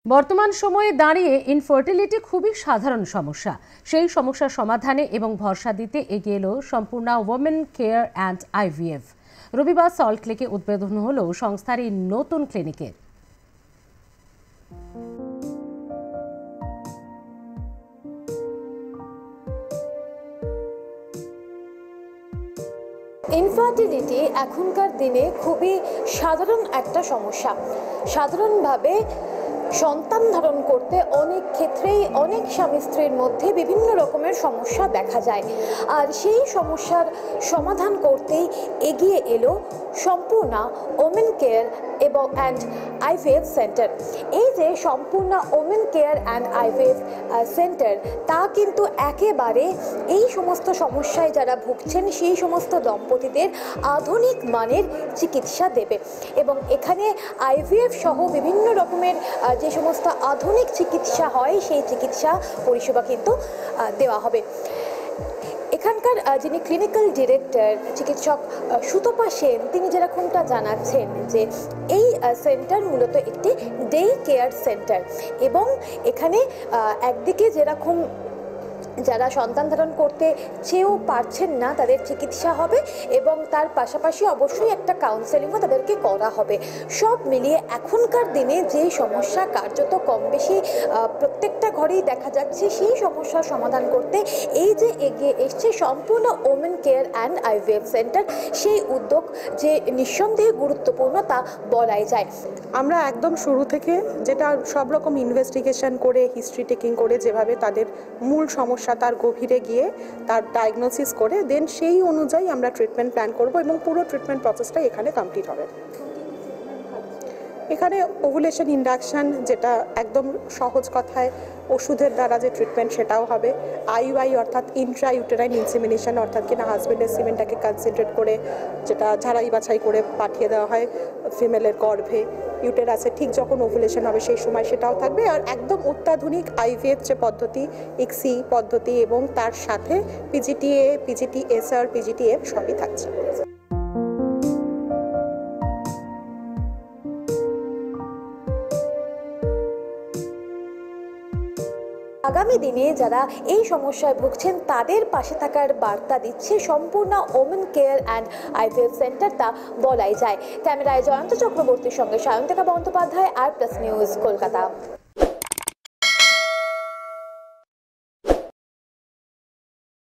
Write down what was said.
বর্তমান সময়ে দাঁড়িয়ে ইনফার্টিলিটি খুবই সাধারণ সমস্যা। সেই সমস্যার সমাধানে এবং ভরসা দিতে এগিয়ে এলো Sampurna women care and IVF. রবিবার সল্টলেকে উদ্বোধন হলো সংস্থার এই নতুন ক্লিনিকের। ইনফার্টিলিটি এখনকার দিনে খুবই সাধারণ একটা সমস্যা। সাধারণভাবে সন্তান ধারণ করতে অনেক ক্ষেত্রেই অনেক স্বামী স্ত্রীর মধ্যে বিভিন্ন রকমের সমস্যা দেখা যায়, আর সেই সমস্যার সমাধান করতেই এগিয়ে এলো সম্পূর্ণা ওমেন কেয়ার এবং অ্যান্ড আইভিএফ সেন্টার। এই যে Sampurna women care and IVF centre, তা কিন্তু একেবারে এই সমস্ত সমস্যায় যারা ভুগছেন সেই সমস্ত দম্পতিদের আধুনিক মানের চিকিৎসা দেবে, এবং এখানে আইভিএফ সহ বিভিন্ন রকমের যে সমস্ত আধুনিক চিকিৎসা হয় সেই চিকিৎসা পরিষেবা কিন্তু দেওয়া হবে। এখানকার যিনি ক্লিনিক্যাল ডিরেক্টর চিকিৎসক সুতপা সেন, তিনি যেরকমটা জানাচ্ছেন যে এই সেন্টার মূলত একটি ডে কেয়ার সেন্টার, এবং এখানে একদিকে যেরকম যারা সন্তান ধারণ করতে চেয়েও পারছেন না তাদের চিকিৎসা হবে, এবং তার পাশাপাশি অবশ্যই একটা কাউন্সেলিংও তাদেরকে করা হবে। সব মিলিয়ে এখনকার দিনে যে সমস্যা কার্যত কম বেশি প্রত্যেকটা ঘরেই দেখা যাচ্ছে, সেই সমস্যার সমাধান করতে এই যে এগিয়ে এসছে সম্পূর্ণ women care and IVF centre, সেই উদ্যোগ যে নিঃসন্দেহে গুরুত্বপূর্ণ তা বলাই যায়। আমরা একদম শুরু থেকে যেটা সব রকম ইনভেস্টিগেশন করে হিস্ট্রি টেকিং করে যেভাবে তাদের মূল সমস্যা তার গভীরে গিয়ে তার ডায়াগনোসিস করে দেন সেই অনুযায়ী আমরা ট্রিটমেন্ট প্ল্যান করব, এবং পুরো ট্রিটমেন্ট প্রসেসটাই এখানে কমপ্লিট হবে। এখানে ওভুলেশন ইন্ডাকশন, যেটা একদম সহজ কথায় ওষুধের দ্বারা যে ট্রিটমেন্ট, সেটাও হবে। আইইউআই অর্থাৎ ইন্ট্রা ইউটেরাইন ইনসেমিনেশন, অর্থাৎ কিনা হাজব্যান্ডের সিমেন্টটাকে কনসেন্ট্রেট করে যেটা ঝাড়াই বাছাই করে পাঠিয়ে দেওয়া হয় ফিমেলের গর্ভে ইউটেরাসে, ঠিক যখন ওভুলেশন হবে সেই সময় সেটাও থাকবে। আর একদম অত্যাধুনিক আইভিএফ যে পদ্ধতি, ইক্সি পদ্ধতি, এবং তার সাথে পিজিটিএ, পিজিটিএসআর, পিজিটিএফ সবই থাকছে। আগামী দিনে যারা এই সমস্যায় ভুগছেন তাদের পাশে থাকার বার্তা দিচ্ছে Sampurna women care and IVF centre, তা বলাই যায়। ক্যামেরায় জয়ন্ত চক্রবর্তীর সঙ্গে সায়ন্তিকা বন্দ্যোপাধ্যায়, আর প্লাস নিউজ, কলকাতা।